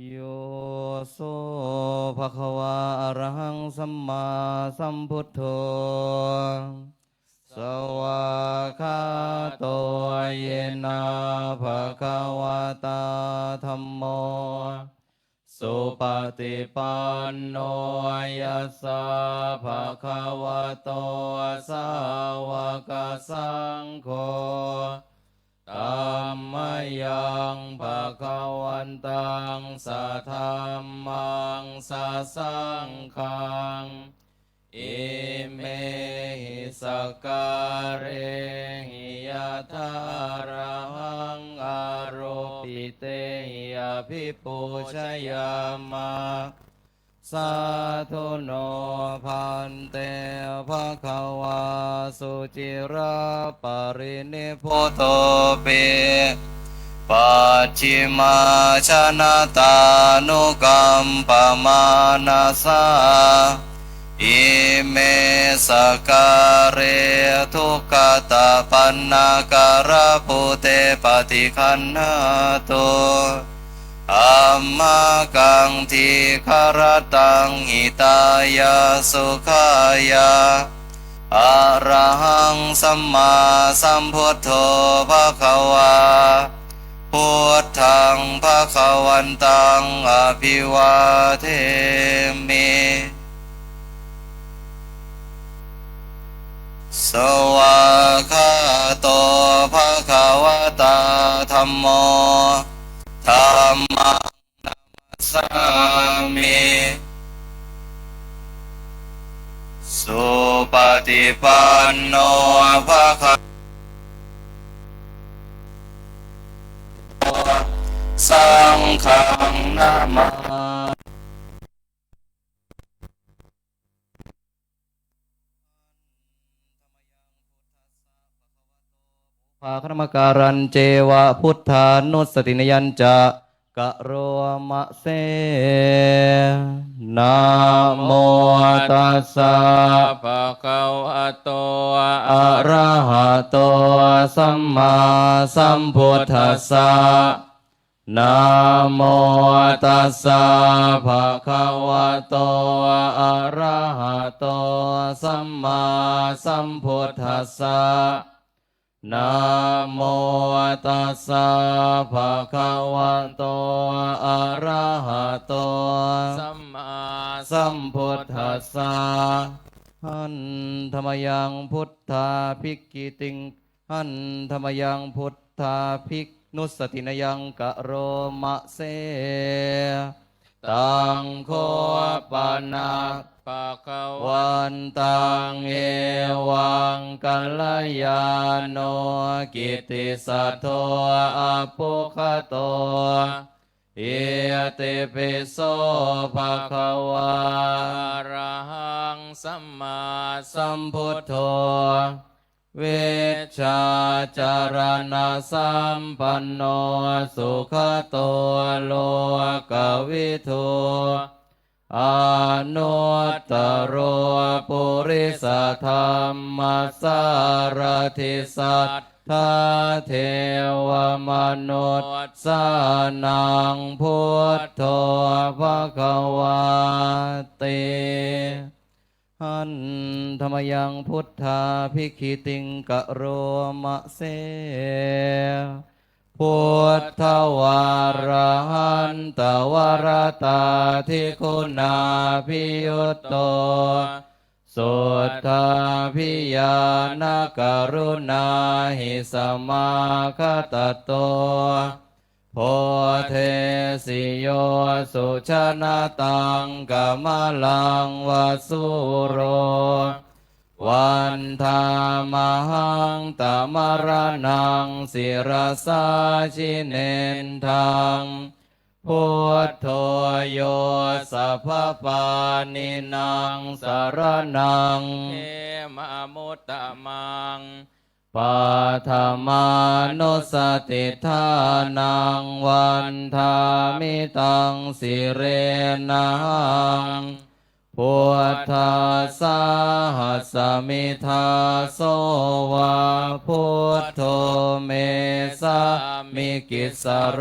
โยโสภะคะวะอะระหังสัมมาสัมพุทโธสวากขาโตเยนะภะคะวะตาธัมโมสุปฏิปันโนยัสสะภะคะวะโตสาวกสังโฆธัมมยังภะคะวันตังสัทธัมมังสัสสังฆังอิเมหิสกการเรหิยะถาระหังอารุปิเตหิอภิปูชยามะสาธุโนพันเตภะคะวาสุจิราปรินิพพุโตเปปัจฉิมาชนะตานุกัมปมานาสาอิเมสการะทุกขตาปันนาการะปุเตปฏิคันหาโตอัมมากังทีคารตังหิตายาสุขายาอะระหังสัมมาสัมพุทโธภะคะวาพุทธังภะคะวันตังอภิวาเทมิสวากขาโตภะคะวะตาธัมโมธัมมังนัมมัสสามิสุปฏิปันโนภะคะสังฆังนะมาภาคณมการันเจวะพุทธานุสตินยัญจะกะโรมะเสนะโมตัสสะภะคะวะโตอะระหะโตสัมมาสัมพุทธัสสะนะโมตัสสะภะคะวะโตอะระหะโตสัมมาสัมพุทธัสสะนะโมตัสสะภะคะวะโตอะระหะโตสัมมาสัมพุทธัสสะหันธรรมยังพุทธาภิกขิติงหันธรรมยังพุทธาภิกนุสตินยังกะโรมะเสตังโคปนะภะคะวันตังเอวังกัลยาโนกิตติสัทโธอะปุคโตเอติปิโสภะคะวะอะระหังสัมมาสัมพุทโธเวชชาจารณะสัมปันโนสุขโตโลกวิทูอนุตตรปุริสธรรมสารถิสัทธาเทวมนุษย์สานังพุทโธภควาติหันธรรมยังพุทธาภิกขิติงกะโรมะเสพุทธวารหันตวรตาทิคุณาภิยุตโตสุทธาภิญาณกรุณาหิสมาคตโตโพเทสิโยสุชนะตังกมลังวสุโรวันธามหังตมรณังศิรสาชิเนนทังพุทโธโยสัพพานินางสารนังเอมะมุตตะมังปัทมานุสติทานังวันธามิตังสิเรนังพุทธาสาหัสมิทาโสวะพุทโธเมสามิกิสโร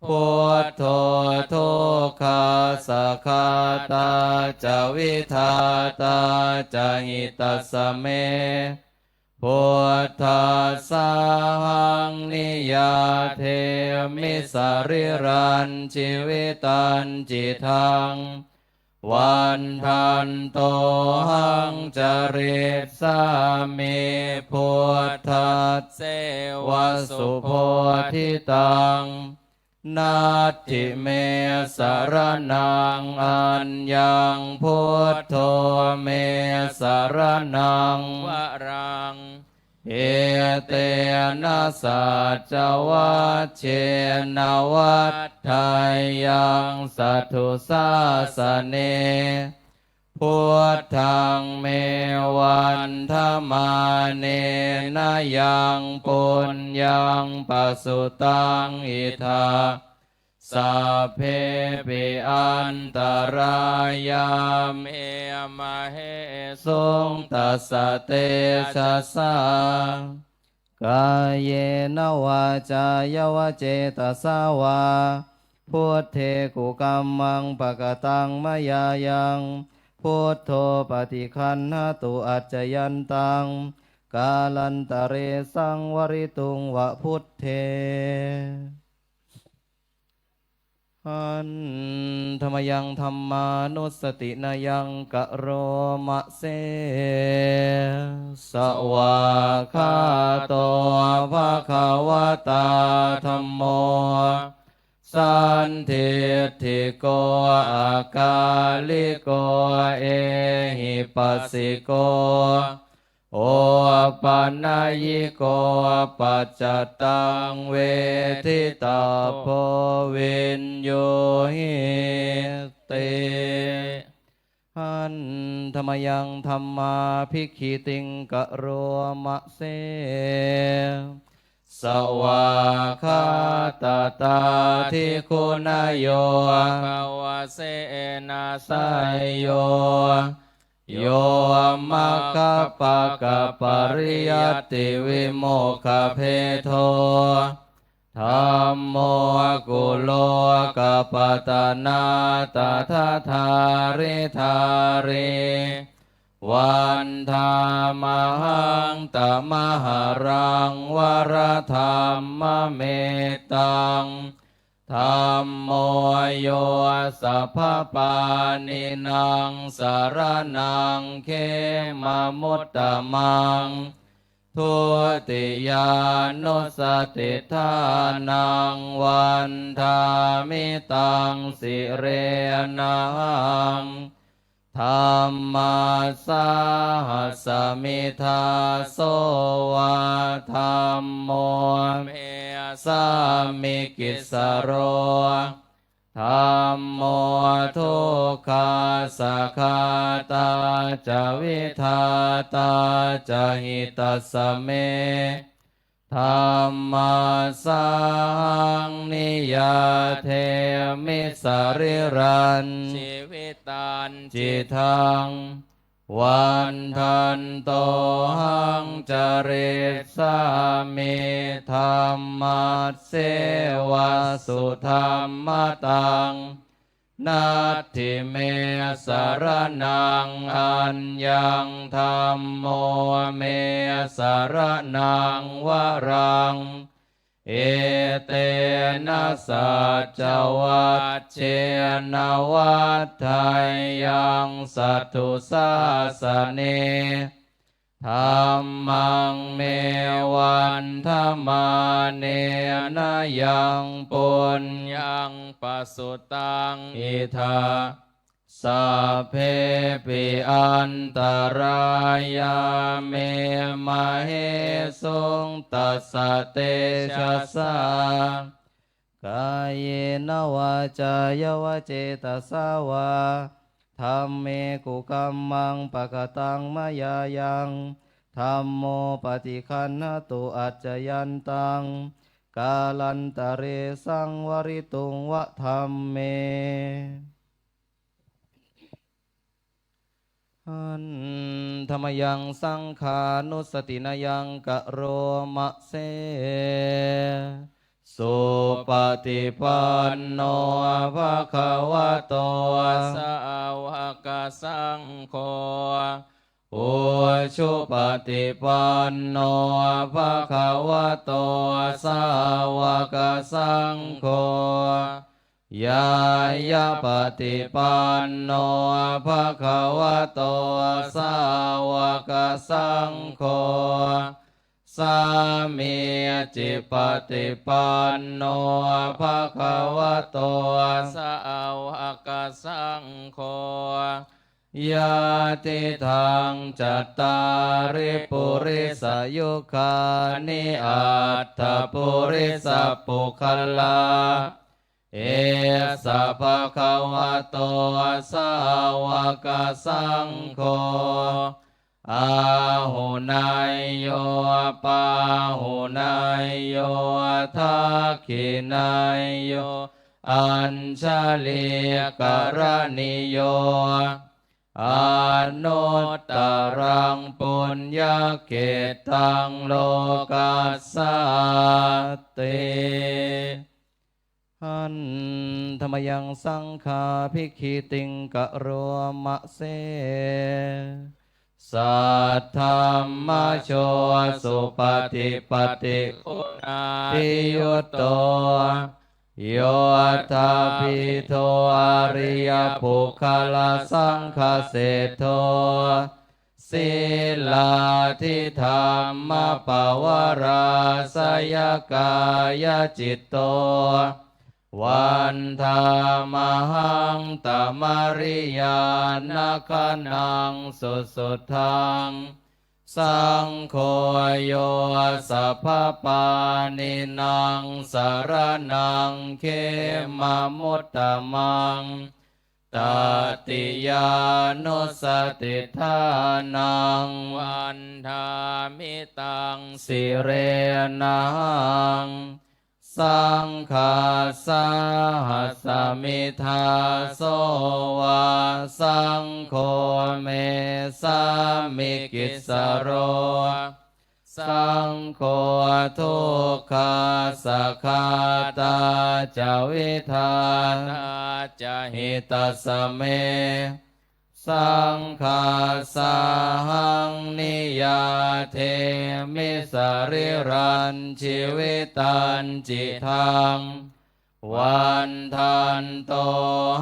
พุทโธทุกขาสัคคาตาจะวิทาตาจะหิตัสสะเมพุทธัสสะหังนิยาเทมิสริรันชีวิตันจิตังวันทันโตหังจริตสามิพุทธัสเสวสุโพธิตังนาทิเมสรนังอัญญังพุทโธเมสรนังวรังเอเตนะสัจวัชเชนวัฏไทยังสัทธุสาสเนพุทธังเมวันธมาเนนะยังปุญญังปัสสุตังอิทาสัพเพปิอันตรายามเอมะเหสุงตัสสะเตชะสากายเยนวาจายวเจตสาวาพุทเทกุกัมมังปะกตังมะยายังพุทโธปฏิคันหตุอัจจยันตังกาลันตะเรสังวริตุงวะพุทเทหันธรรมยังธรรมานุสตินายังกะโรมะเสสวาคาโตภะคะวะตาธัมโมสันทิฏฐิโกอากาลิโกเอหิปัสสิโกโอปันนายิโกปัจจตังเวทิตาโพวินโยหิเตหันธรรมยังธรรมาภิกขิติงกะโรมะเสสวาคาตาตาทิคุณโยภวเสนาสายโยโยมัคคะปะกะปริยัตติวิโมกขเพโทธัมโมกุโลกปตนาตถาธาริธาริวันธามหังตมหารังวรธรรมเมตังธัมโมโยสัพพปานินังสารนังเขมมุตตมังทุติยานุสติทานังวันธามิตังสิเรนังธรรมาสาหัสมิทาโสวาธัมโมเมสามิกิสโรธัมโมทุกขาสัคคาตาจะวิทาตาจะหิตัสสะเมธัมมาสังนิยาเทมิสริรันชีวิตันจิตังวันทันโตหังจริตสามิธรรมัสเสวะสุธรรมตังนัตถิเมสรนังอัญญังธัมโมเมสรนังวรังเอเตนะสัจวัชเชนวัฏไทยังสัทธุสาสเนธัมมังเมวันธมาเนนะยังปุญญังปัสสุตังอิทาสัพเพปิอันตรายาเมมะเหสุงตัสสะเตชะสากายเยนวาจายวเจตสาวาธัมเมกุกัมมังปะกตังมะยายังธัมโมปฏิคันหตุอัจจยันตังกาลันตะเรสังวริตุงวะธัมเมหันธรรมยังสังขานุสตินายังกะโรมะเส สุปฏิปันโนภะคะวะโตสาวกสังโฆอุชุปฏิปันโนภะคะวะโตสาวกสังโฆยายาปฏิปันโนภะคะวะโตสาวกสังโฆสามีจิปฏิปันโนภะคะวะโตสาวกสังโฆยาติทางจัตตาริปุริสยุคานิอัตถปุริสปุคลาเอสะภะคะวะโตสาวกสังโฆอาหุนายโยปาหุนายโยทักขินายโยอัญชลีกรณิโยอนุตตรังปุญญเกตังโลกัสสติหันธรรมยังสังฆาภิกขิติงกะโรมะเสสัทธัมมโชสุปฏิปฏิคุณาติยุตโตโยธาปิโทอริยปุคลสังฆเสโทศีลาทิธรรมปวาราสยกายจิตโตวันธามหังตมริยานาคนังสุสุทังสังโฆโยสัพพปานินางสารนังเขมามุตตมังตติยานุสติทานังวันธามิตังสิเรนังสังฆาสหัสมิทาโสวาสังโฆเมสามิกิสโรสังโฆทุกขาสัคขาตาจาวิธานาจหิตาสเมสังฆาสาหังนิยาเทมิสริรันชีวิตันจิทังวันทันโต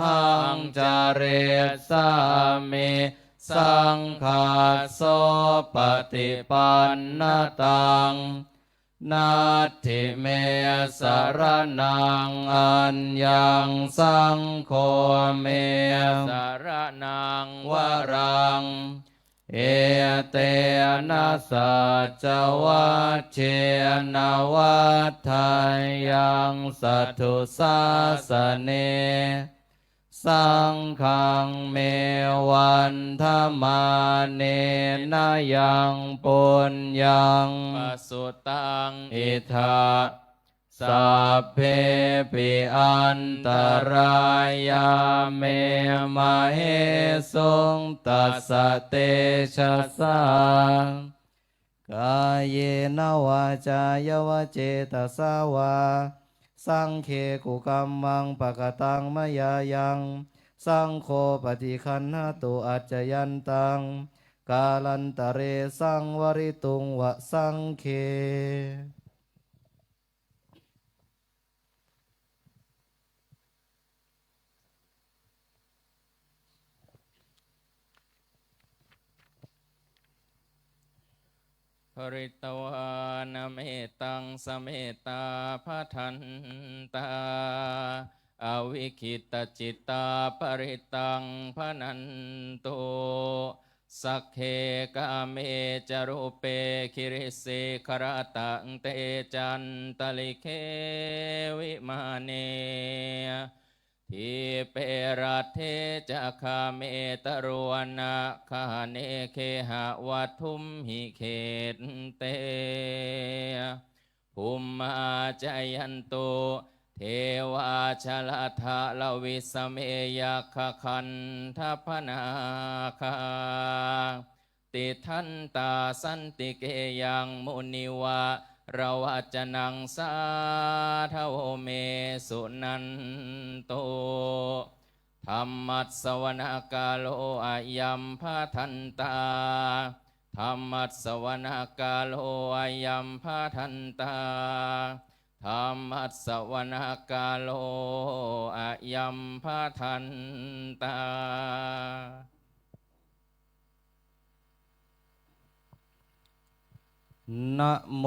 หังจาเรสามิสังฆาโสปฏิปันนตังนาทิเมสรนังอัญญังสังโฆเมสรนังวรังเอเตนะสัจวัชเชนะวัฏฐายังสัทธุสาสเนสังฆังเมวันธรรมาเนนะยังปุญญังปสุตังอิทาสัพเพปิอันตรายาเมมะเหสุงตัสสะเตชะสังกายเยนวาจายวเจตสาวาสังเคกุกัมมังปะกตังมยายังสังโฆปฏิคันหตุอัจจยันตังกาลันตะเรสังวริตุงวะสังเคภริตวานเมตังสเมตาพัทันตาอวิคิตจิตตาปริตังพนันโตสักเคกาเมจารุเปคิริเสครตังเตจันตลิเควิมาเนทิเปรัตเทจะคาเมตรวนาคาเนเคหะวัทุมหิเขตเตภูมิมาจายันโตเทวาชลทะลวิสเมยคคันทัพนาคาติทันตาสันติเกยังมุนิวา ระวัจนังสาทโวเมสุนันโตธรรมัสสวนกาโลอายัมภาทันตาธรรมัสสวนกาโลอายัมภาทันตาธรรมัสสวนกาโลอายัมภาทันตานะโม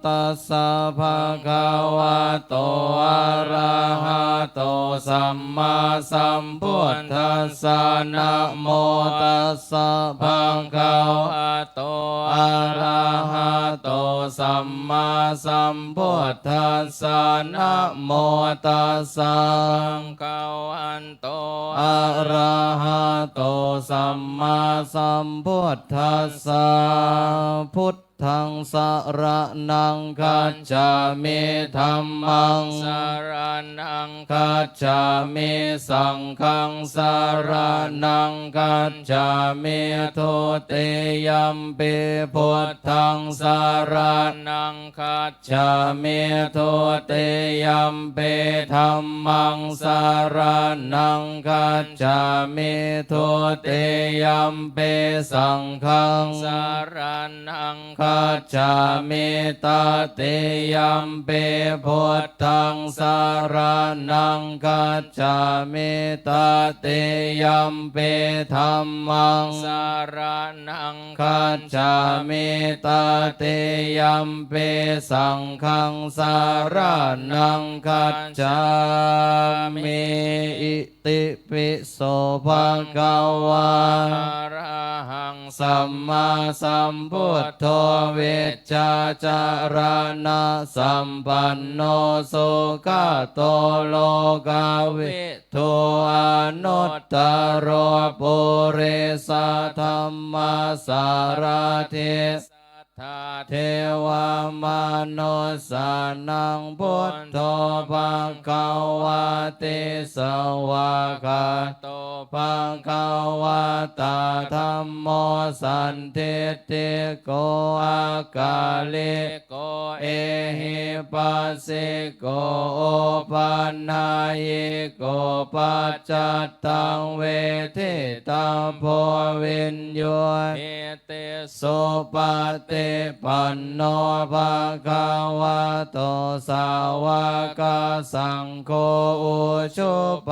ตัสสะภะคะวะโตอะระหะโตสัมมาสัมพุทธัสสะนะโมตัสสะภะคะวะโตอะระหะโตสัมมาสัมพุทธัสสะนะโมตัสสะภะคะวันโตอะระหะโตสัมมาสัมพุทธัสสะพุทธังสรณังคัจฉามิธัมมังสรณังคัจฉามิสังฆังสรณังคัจฉามิทุติยัมปิพุทธังสรณังคัจฉามิทุติยัมปิธัมมังสรณังคัจฉามิทุติยัมปิสังฆังสรณังคัจฉามิตติยัมปิพุทธังสรณังคัจฉามิตติยัมปิธัมมังสรณังคัจฉามิตติยัมปิสังฆังสรณังคัจฉามิอิติปิโสภะคะวะอะระหังสัมมาสัมพุทโธเวชชาจารณะสัมปันโนสุขโตโลกาวิทูอนุตตรปุเรสธรรมสารถิเทวามนุสสานังพุทโธภะคะวะติสวากาโตภะคะวะตาธัมโมสันทิฏฐิโกอากาลิโกเอหิปัสสิโกโอปันนายโกปัจจัตตังเวทิตาโพวินโยเอเตสุปฏิปันโนภะคะวะโตสาวกสังโฆอุชุป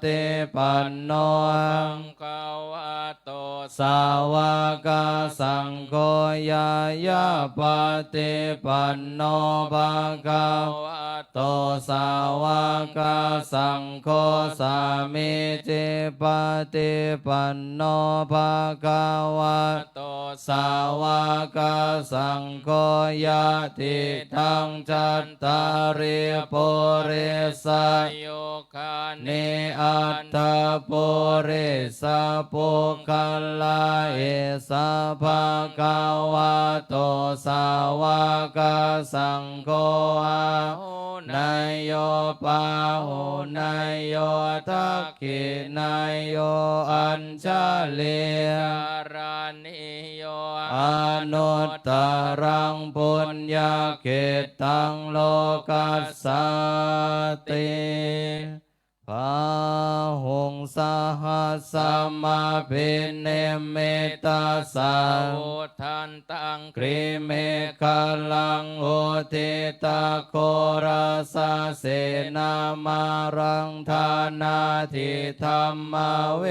ฏิปันโนภะคะวะโตสาวกสังโฆยายาปฏิปันโนภะคะวะโตสาวกสังโฆสามิจิปฏิปันโนภะคะวะโตสาวกสังโฆยะติทังจัตตาริปุริสโยคานิอัตถปุริสปุคลาเอสะภะคะวะโตสาวกสังโฆอาหุนายโยปาหุนายโยทักขินายโยอัญชลีรานิโยอนุตตรังปุญญาเกตังโลกัสสติพาหุงสหัสสมาภิเนมิตาสาวุทันตังกริเมฆลังโอทิตาโคราสาเสนามารังธานาทิธรรมเว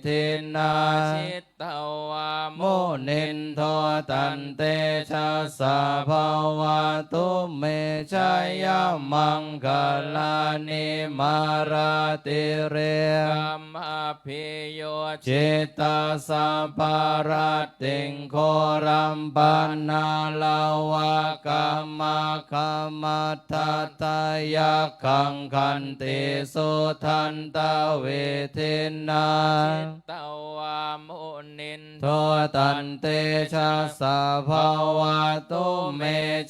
ทินาชิตตวามุนินโทตันเตชะสะภาวะตุเมชัยยมังคลานิมาราติเรกัมอภิโยจิตตาสัพพะรัตติงโครัมปันนาลาวะกัมมะคัมมัตถตายะขังคันติสุทันตเวทินาจิตตวามุ นินโทตันเตชะสะภาวะตุเม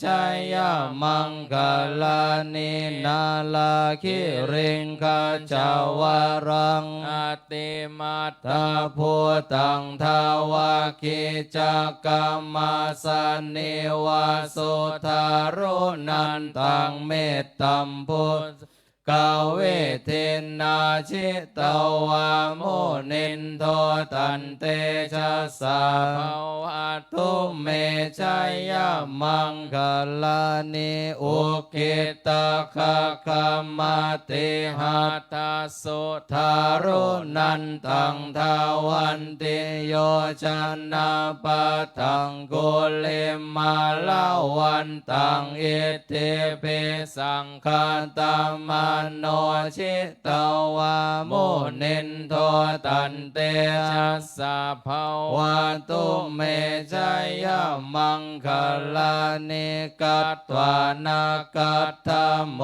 ชัยยะมังคลานินาลาคิริงกาจาวรังอติมัตตาพุตังทาวาคิจักกัมมาสนิวาสุทารุนันตังเมตตัมพุทธกาเวทินนาชิตวามุนินโทตันเตชะสะภาวะตุเมชัยยะมังคลานิอุกิตะขะคะมาติหัตถสุทารุนันตังทาวันติโยชนะปะทังกุลิมาลาวันตังอิติปิสังฆตามโนชิตวามุนินโทตันเตชะสะภาวะตุเมชัยยะมังคลานิกัตตวานากัตถโม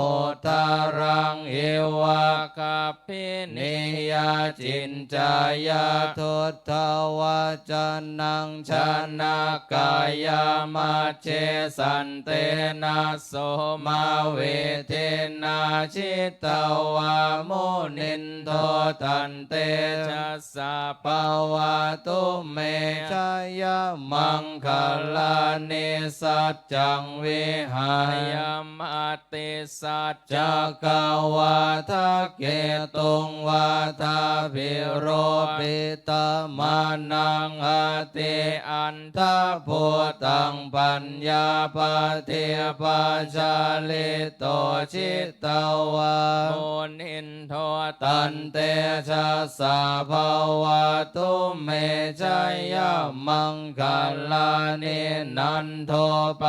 ทารังเอวะกัปปินิยาจินจายาทุตถวาจานังชนากายามาเจสันเตนะโสมาเวเทนาชิตวามุนินโทตันเตชะสะภาวะตุเมชัยยะมังคลานิสัจจังวิหายมัตติสัจจักกวาทะเกตุงวาทาภิโรปิตมานังอติอันทะพุตังปัญญาปเทปัญชาลิโตชิตวามุนินโทตันเตชะสะภาวะตุเมชัยยะมังคลานินันโทป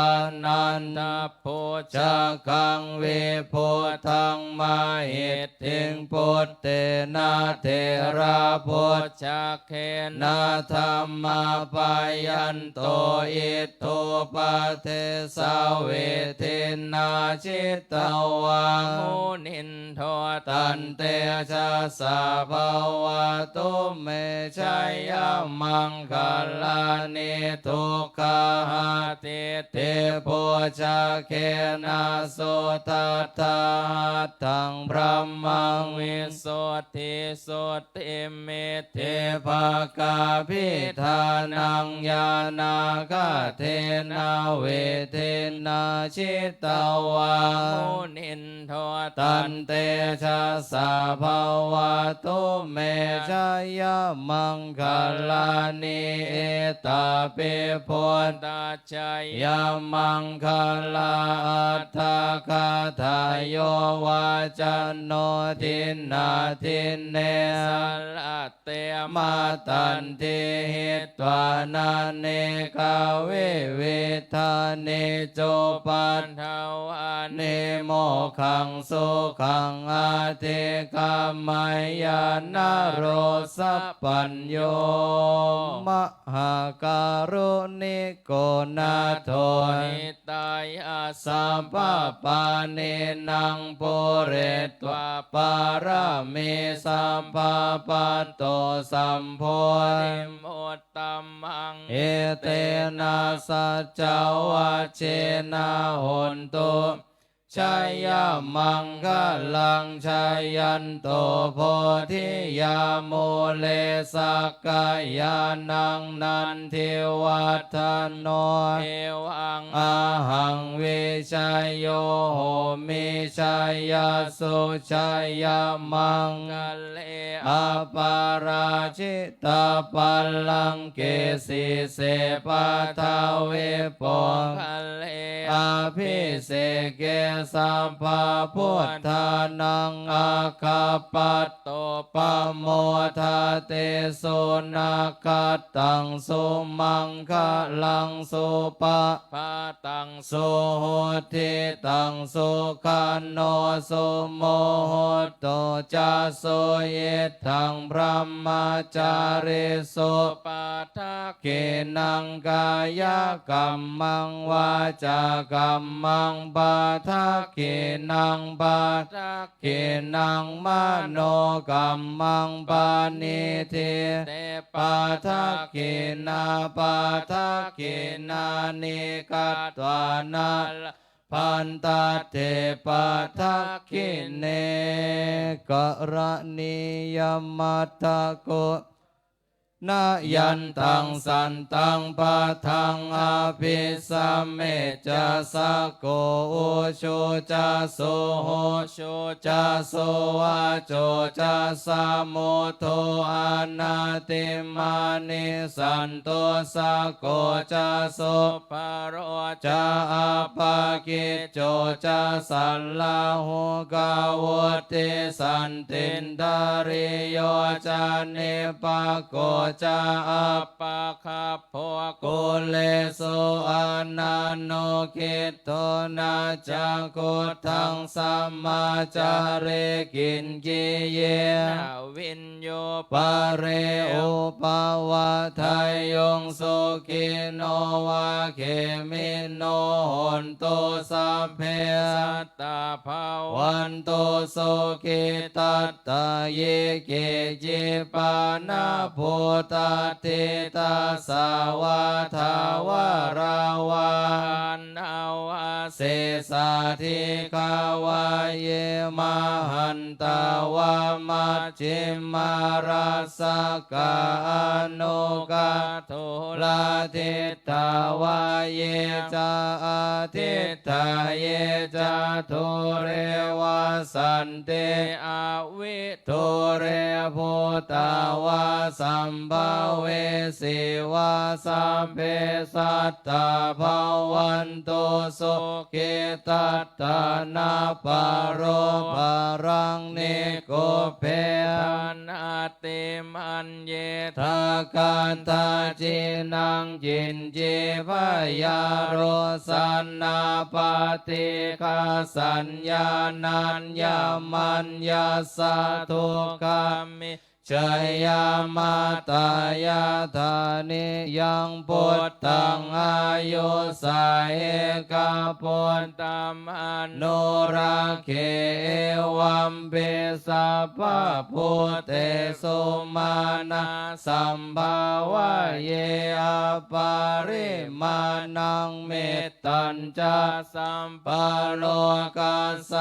นันทพุจักขังวิพุทังมาหิตถิงพุทเตนะเทระพุทจักเขนะธรรมปายันโตอิโตปะเทสาเวเทนาชิตวามุนินโทตันเตชะสะภาวะตุเมชัยยะมังคลานิทุกขหาติเทโพชะเขนะสุทัตถะทังพระมังวิสุทธิสุทธิเมเทภกาพิธานังญาณาคเทนาเวเทนาชิตวามุนินโทตันเตชะสะภาวะตุเมชัยยะมังคลานิเอตาปิพุทธาชัยยะมังคลาอัตถคาทายโยวาจันโนทินนาทินเนสัลลเตมาตันติหิตวานาเนกาเวเวทาเนโจปันทวาเนโมขังสุขังอาเทกามายานาโรสัพปัญโยมหาการุณิโกนาโทหิตายาสัมปปาเนนังปุเรตวะปารามิสัมปปัตโตสัมโพธิมุตตัมมังเอเตนะสัจจวะเชนะหนตุชัยยะมังคลังชัยยันโตโพธิยาโมเลสักกายานังนันทิวัฒโนเอวังอาหังวิชัยโยโหมิชัยยสุชัยยะมังกัลเลอปาราชิตาปัลลังเกสิเสปะทาเวปองกัลเลอภิเสเกสัมภาพุทธานังอาคาปัตโตปโมทาเตสุนาคตังสุมังคลังสุปะปะตังสุโหติตังสุขันโนสุโมโหโตจัสสุเยทังพระมจาริสุปะทะ เกนังกายกรรมังวาจากรรมังปาทักเกนังปาทักเกนังมโนกรรมังปานิเทเตปาทักเกนาปาทักเกนานิกัตตวานาพันตาเทปะทักขิเนกรณียมัตตะโกนายันตังสันตังปะทังอภิสัมเมจะสะโกอุชุจะโสโหชุจะโสวะโจจะสะโมโทอานาติมานิสันโตสะโกจะโสปะโรจะอาปะกิจโจจะสัลลาหุกาวติสันตินดาริโยจะเนปะโกจะอัปปะคัพโพกุเลโสอานันโนคิตโตนาจักขุทังสัมมาจาเรกินกิเยนาวินโยปะเรอุปาวะทายยงสุขิโนวะเขมิโนหนโตสัพเพสัตตาภาวันโตสุขิตัตตาเยเกจิปานาภูตาเทตาสาวาทาวาราวานาวาเสสาธิกาวาเยมหันตาวามัจจิมาราสกาโนกาโทลาทิตาวาเยจาอาทิตาเยจาโทเรวาสันเตอาวิโทเรภูตาวาสัมภเวสิวาสัมเพสัตตาภาวันโตสุขิตัตตานาปโรปารังเนโกเพนาติมันเยทากันทาจินังจินจิพยาโรสันนาปฏิฆาสัญญานัญญามัญญาสัตถุกามิชยามาตายาธานิยังปุตตังอายุสาเอกาปุตตัมอนุรักเขวัมเปสัพพะพุทเตสุมานาสัมภาวะเยอปาริมาณังเมตตัญจะสัมปโลกัสส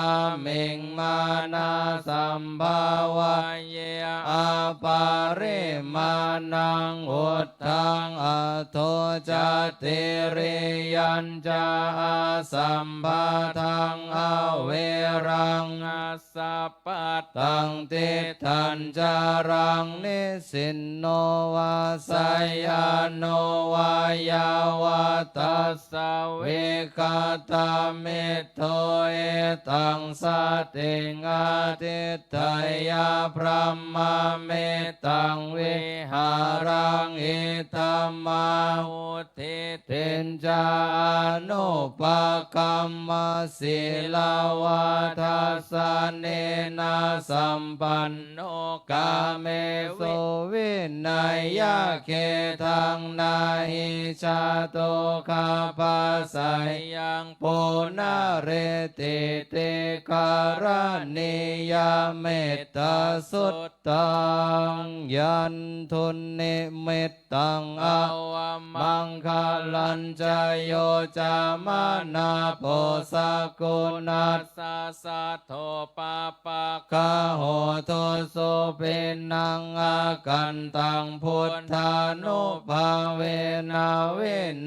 มิงมานาสัมภาวะเยอปาริมาณังอุทธังอโทจติริยัญจาสัมภาทังอเวรังอสัพพัตตังติทัญจารังนิสินโนวาสยานโนวายาวาตัสสะเวกาตามิโทเอตังสติงอาทิตยาพระมเมตังวิหารังอิตัมมาหุติเตนจานุปกรรมศิลาวาทัสสะเนนะสัมปันโนกาเมสุวินัยยะเขทังนาหิชาโตคาปัสสยังปุณเรติเตการณิยเมตตาสุตตังยันทุนนิมิตตังอาวมังคลัญจโยจามนาโปสกุนัสสะสัทโธปะปะกะโหโทโสปินังอากันตังพุทธานุภาเวนะเว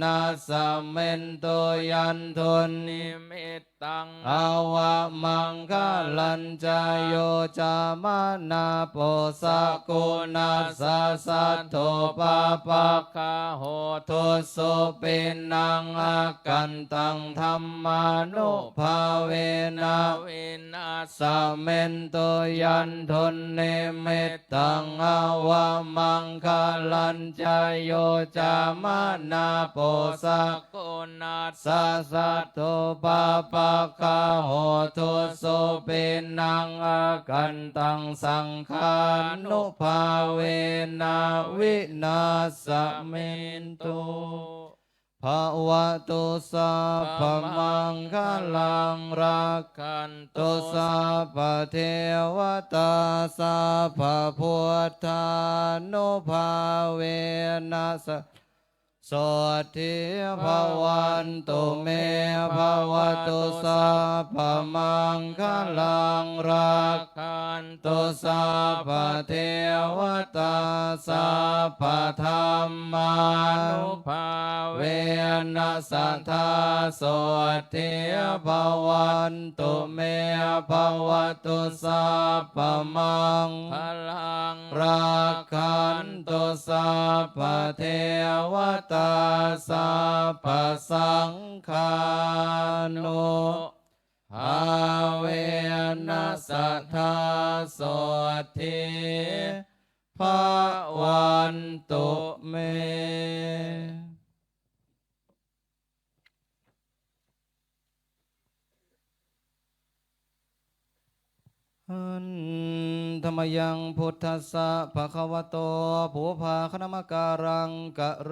นัสสะเมนโตยันทุนนิมิตตังอาวมังคลัญจโยจามนาโปสกุนัสสะสัทโธปะปะกะโหโทโสปินังอากันตังธัมมานุภาเวนะเวนัสสะเมนโตยันทุนเนเมตตังอาวมังคลัญจโยจามนาโปสกุนัสสะสัทโธปะปะ คาโหทุสุปินังอากันตังสังขานุภาเวนะวินาสเมนตุภาวะตุสัพพมังคลังรักขันตุสัพพเทวตาสัพพพุทธานุภาเวนะสโสทิภวันตุเมภวตุสัพพมังคลังรักขันตุสัพพเทวตาสัพพธรรมานุภาเวนะสัทธาโสทิภวันตุเมภวตุสัพพมังคลังรักขันตุสัพพเทวตาสัพพสังฆานุภาเวนะสัทธาโสทิภวันตุเมธรรมยังพุทธัสสะภะคะวะโตภูภาคณมการังกะโร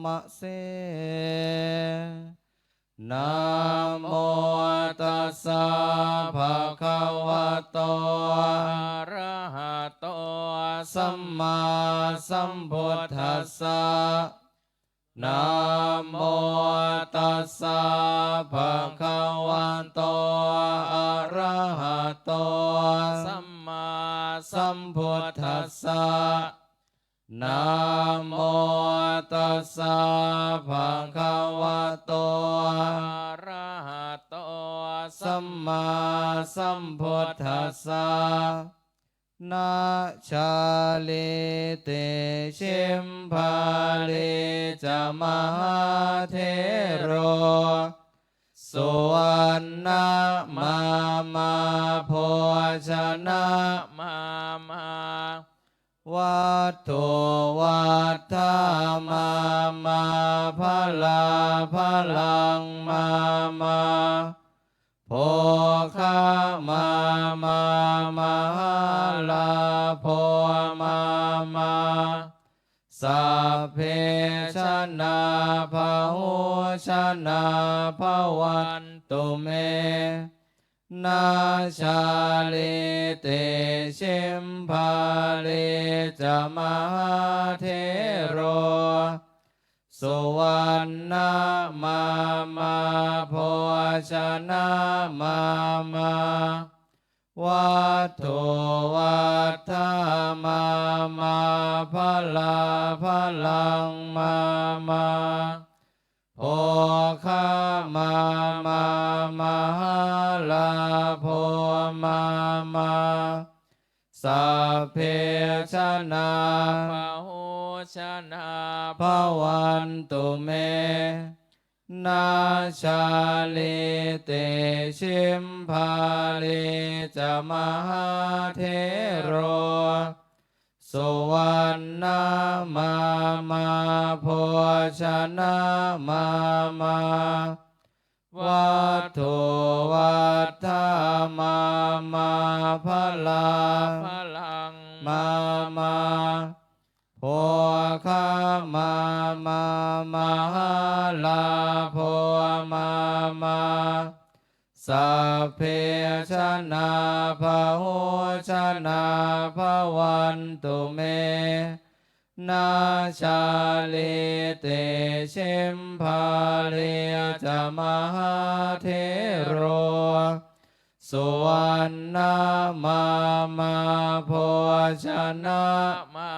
มะเสนะโมตัสสะภะคะวะโตอะระหะโตสัมมาสัมพุทธัสสะนะโมตัสสะภะคะวะโตอะระหะโตสัมมาสัมพุทธัสสะนะโมตัสสะภะคะวะโตอะระหะโตสัมมาสัมพุทธัสสะนาชาลิเตชิมพาลิจามหาเทโรสุวรรณมาโพชนะมาวัตถุวัฏฐมาพลาพลังมาโภคมาลาโพมาสัพเพชนะภาหุชนะภวันตุเมนาชาลิเตชิมพาลิจามหาเทโรสุวรรณมาโพชนะมาวัตถุวัฏฐมาพลาพลังมาโภคมาลาโพมาสัพเพชนะภาหุชนะภวันตุเมนาชาลิเตชิมพาลิจามหาเทโรสุวรรณมาโพชนะมาวัตถุวัฏฐมาพลาพลังมาโภคมาลาโพมาสัพเพชนะภาหุชนะภวันตุเมนาชาลิเตชิมพาลิจามหาเทโรสุวรรณมาโพชนะมา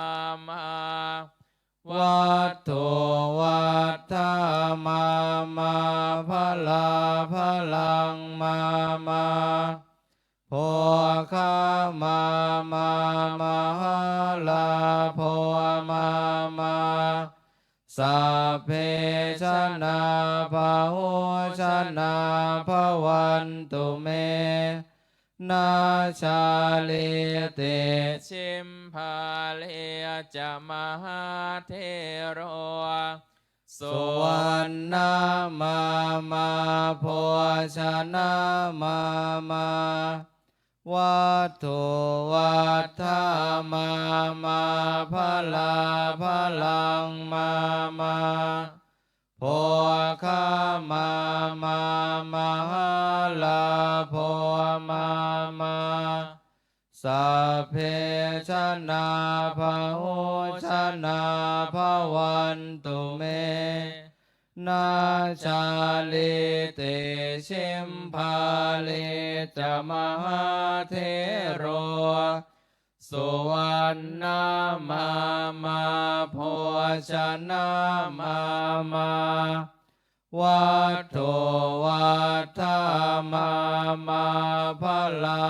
วัตถุวัฏฐมาพลาพลังมาโภคมาลาโพมาสัพเพชนะภาหุชนะภวันตุเมนาชาลิเตชิมพาลิจามหาเทโรสุวรร นนามาโพชนะมาวัตถุวัฏฐามาพลาพลังมาโพคามหาลาโพมาสัพเพชนะภะโหชนะภะวันตุเมนาชาลิเตชิมพาลิจมหาเทโรสุวรรณมาโพชนะมาวัตถุวัฏฐามาพลา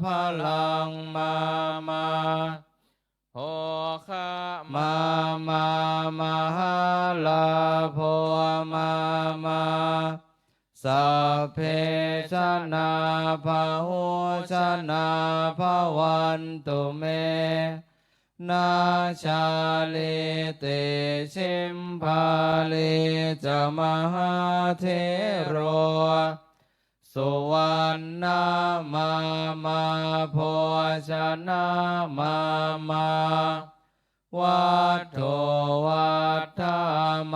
พลังมาโภคะ มหาลาโพมาสัพเพชนะภะโหชนะภะวันตุเมนาชาลิเตชิมพาลิจมหาเทโรสุวรรณมาโพชนะมาวัตถุวัฏฐาม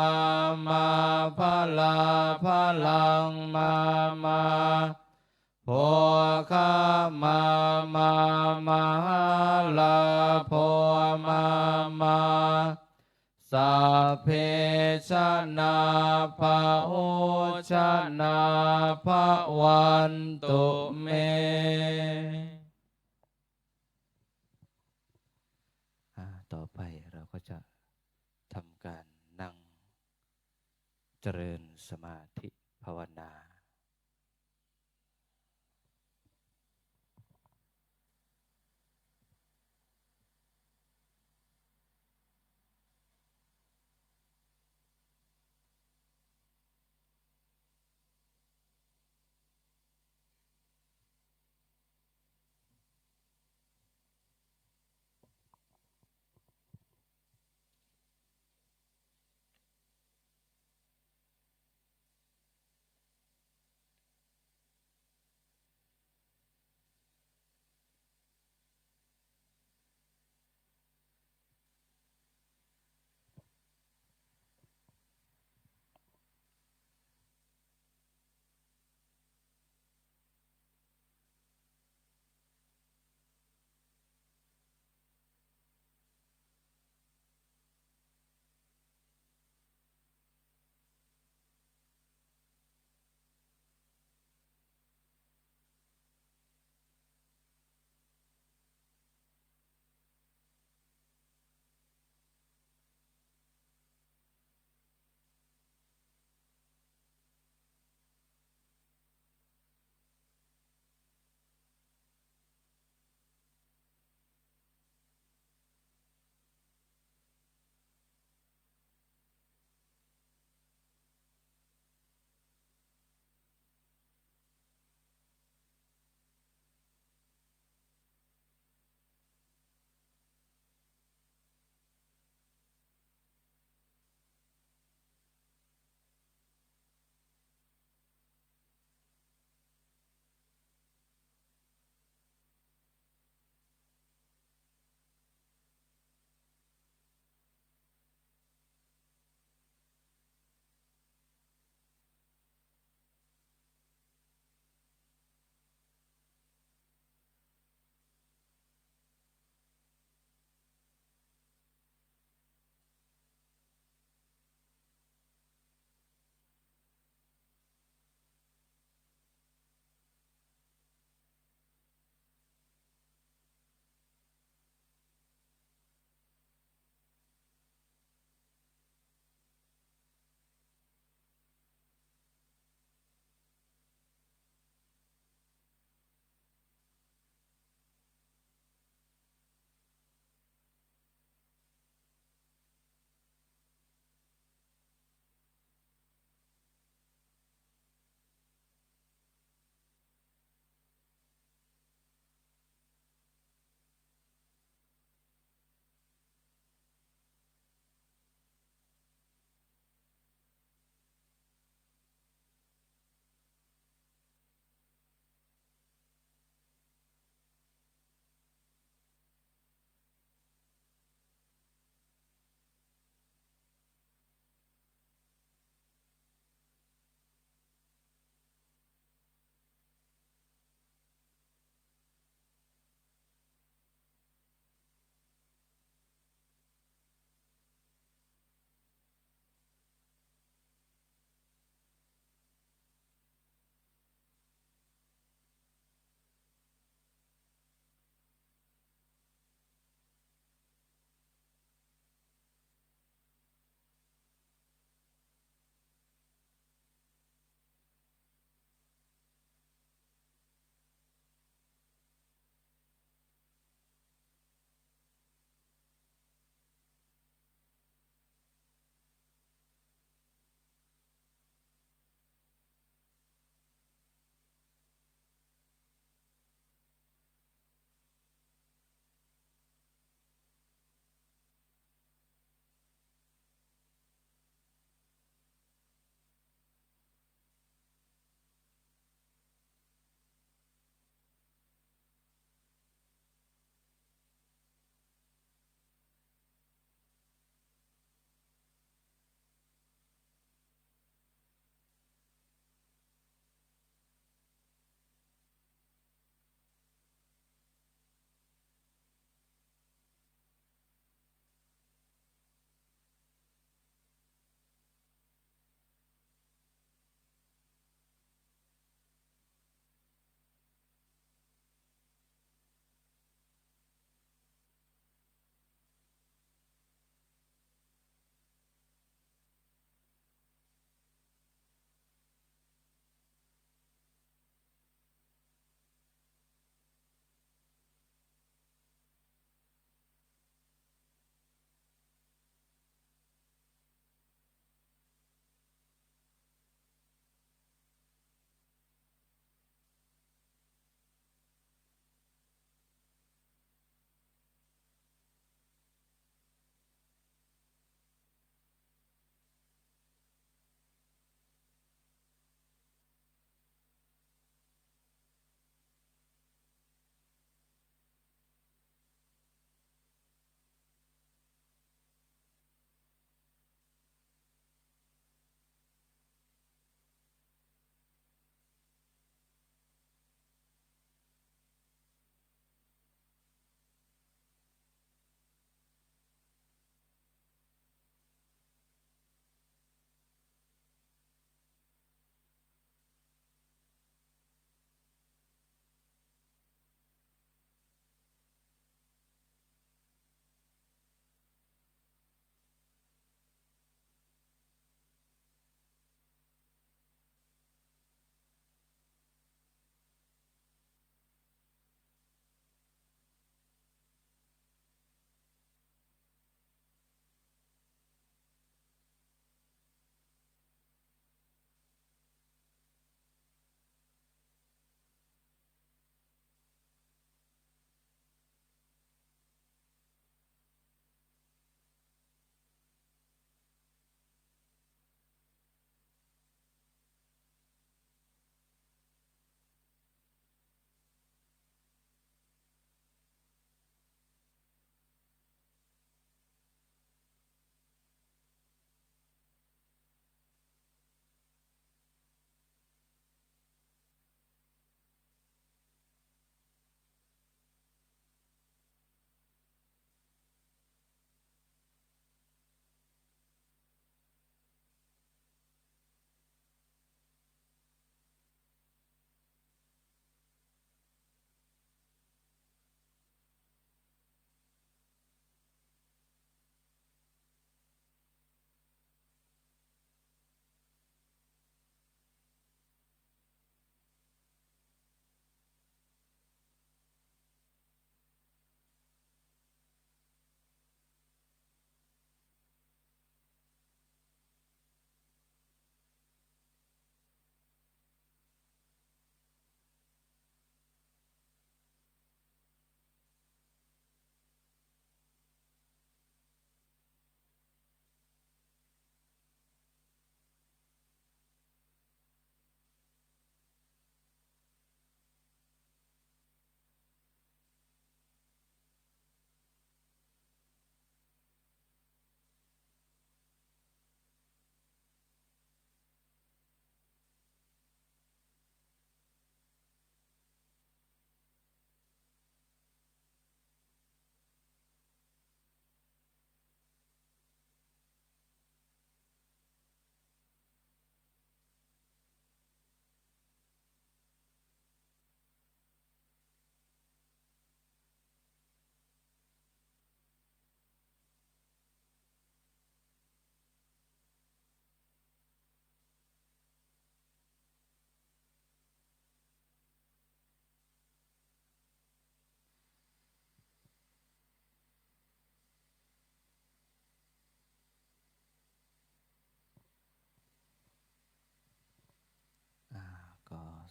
าพลาพลังมาโภคามหาลาโพมาสัพเพชนะภะโหชนะภะวันตุเมต่อไปเราก็จะทำการนั่งเจริญสมาธิภาวนา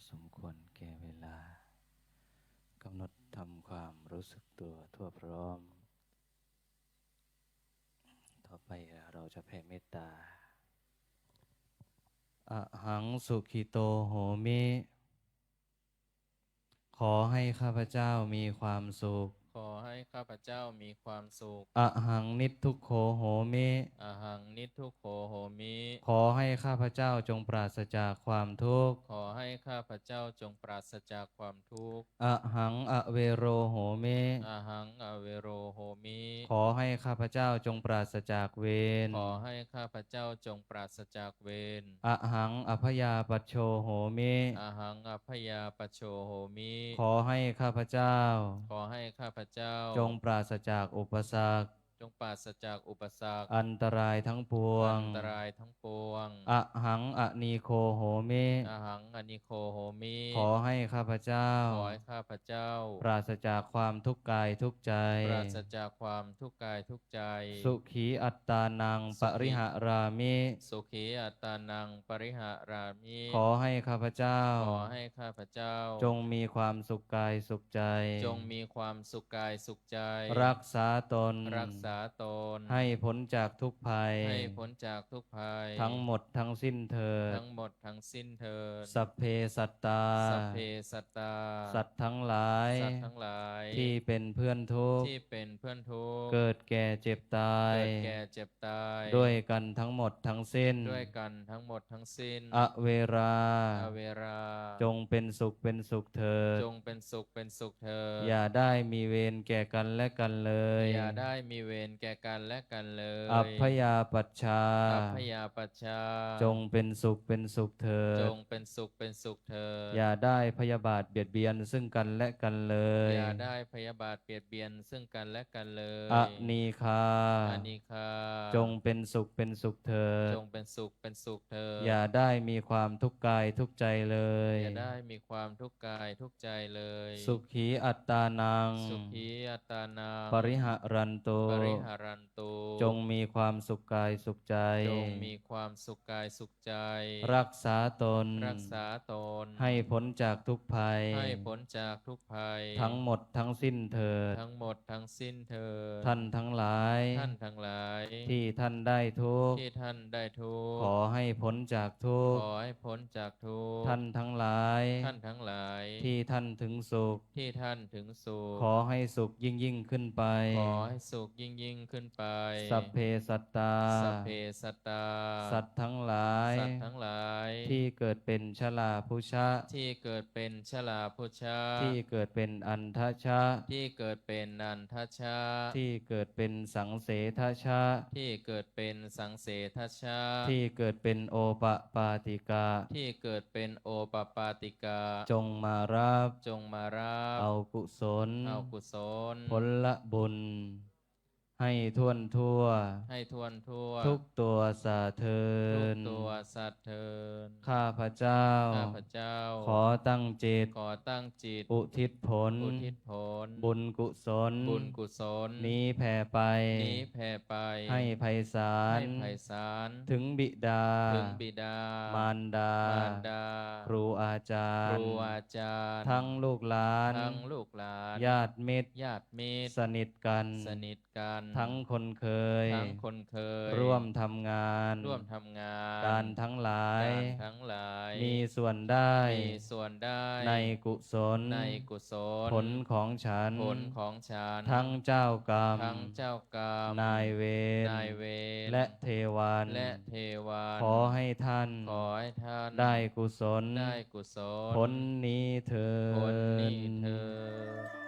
สมควรแก่เวลากำหนดทำความรู้สึกตัวทั่วพร้อมต่อไปเราจะแผ่เมตตาอะหังสุขิโตโหมิ ขอให้ข้าพเจ้ามีความสุข ขอให้ข้าพเจ้ามีความสุข อะหังนิจทุกโขโหมิ อาหังนิทุกโขโหมิ ขอให้ข้าพเจ้าจงปราศจากความทุกข์ ขอให้ข้าพเจ้าจงปราศจากความทุกข์ อะหังอเวโรโหมิ อาหังอเวโรโหมิ ขอให้ข้าพเจ้าจงปราศจากเวร ขอให้ข้าพเจ้าจงปราศจากเวร อะหังอภยาปัชโชโหมิ อาหังอภยาปโชโหมิ ขอให้ข้าพเจ้า ขอให้ข้าพเจ้า จงปราศจากอุปสรรค จงปราศจากอุปสรรค อันตรายทั้งปวง อันตรายทั้งปวง อะหังอนีโคโหมิ อาหังอนิโคโหมิ ขอให้ข้าพเจ้า ขอให้ข้าพเจ้า ปราศจากความทุกข์กายทุกข์ใจ ปราศจากความทุกข์กายทุกข์ใจ สุขีอัตตานังปริหารามิ สุขีอัตตานังปริหารามิ ขอให้ข้าพเจ้า ขอให้ข้าพเจ้า จงมีความสุขกายสุขใจ จงมีความสุขกายสุขใจ รักษาตน รักษาตน ให้พ้นจากทุกภัย ให้พ้นจากทุกภัย ทั้งหมดทั้งสิ้นเถิด ทั้งหมดทั้งสิ้นเถิด สัพเพสัตตา สัพเพสัตตา สัตว์ทั้งหลาย สัตว์ทั้งหลาย ที่เป็นเพื่อนทุกข์ ที่เป็นเพื่อนทุกข์ เกิดแก่เจ็บตาย เกิดแก่เจ็บตาย ด้วยกันทั้งหมดทั้งสิ้น ด้วยกันทั้งหมดทั้งสิ้น อเวรา อเวรา จงเป็นสุขเป็นสุขเถิด จงเป็นสุขเป็นสุขเถิด อย่าได้มีเวรแก่กันและกันเลย อย่าได้มีเวรแก่กันและกันเลย อัพพยาปัชชา อัพยาปัชชา จงเป็นสุขเป็นสุขเถิ จ ด งเป็นสุขเป็นสุขเถิด อย่าได้พยาบาทเบียดเบียนซึ่งกันและกันเลย อย่าได้พยาบาทเบียดเบียนซึ่งกันและกันเลย อนีคา อานิคา จงเป็นสุขเป็นสุขเถิด จงเป็นสุขเป็นสุขเถิด อย่าได้มีความทุกข์กายทุกข์ใจเลย อย่าได้มีความทุกข์กายทุกข์ใจเลย สุขีอัตตานัง สุขีอัตตานัง ปริหารันตุ ปริหารันตุ จงมีความสุขกายสุขใจ จงมีความสุขกายสุขใจ รักษาตน รักษาตน ให้พ้นจากทุกภัย ให้พ้นจากทุกภัย ทั้งหมดทั้งสิ้นเถิด ทั้งหมดทั้งสิ้นเถิด ท่านทั้งหลาย ท่านทั้งหลาย ที่ท่านได้ทุกข์ ที่ท่านได้ทุกข์ ขอให้พ้นจากทุกข์ ขอให้พ้นจากทุกข์ ท่านทั้งหลาย ท่านทั้งหลาย ที่ท่านถึงสุข ที่ท่านถึงสุข ขอให้สุขยิ่งยิ่งขึ้นไป ขอให้สุขยิ่งยิ่งขึ้นไป สัพเพสัตตา สัพเพสัตตา สัตว์ทั้งหลาย สัตว์ทั้งหลาย ที่เกิดเป็นชลาภุชะ ที่เกิดเป็นชลาพุชา ที่เกิดเป็นอันทชะ ที่เกิดเป็นนันทชา ที่เกิดเป็นสังเสทชะ ที่เกิดเป็นสังเสทชา ที่เกิดเป็นโอปปาติกา ที่เกิดเป็นโอปปาติกา จงมารับ จงมารับ เอากุศล เอากุศล ผลละบุญ ให้ท่วนทั่ว ให้ทวนทั่ว ทุกตัวสาเทิ ทุก น ตัวสัตว์เทิน ข้าพเจ้า ข้าพเจ้า ขอตั้งจิต ขอตั้งจิต อุทิศผล อุทิศผล บุญกุศล บุญกุศล นี้แผ่ไป นี้แผ่ไป ให้ไพศาล ให้ไพศาล ถึงบิดา ถึงบิดาม ารดา มารดา ครูอาจา ค ร รู ย์ อาจารย์ ทั้งลูกหลาน ทั้งลูกหลาน ญาติมิตร ญาติมิตร สนิทกัน สนิทกัน ทั้งคนเคย ทั้งคนเคย ร่วมทำงาน ร่วมทำงาน การทั้งหลาย การทั้งหลาย มีส่วนได้ มีส่วนได้ ในกุศล ในกุศล ผลของฉัน ผลของฉัน ทั้งเจ้ากรรม ทั้งเจ้ากรรม นายเวร นายเวร และเทวัน และเทวาน ขอให้ท่าน ขอให้ท่าน ได้กุศล ได้กุศล ผลนี้เถิ ผลนี้ ด เถิด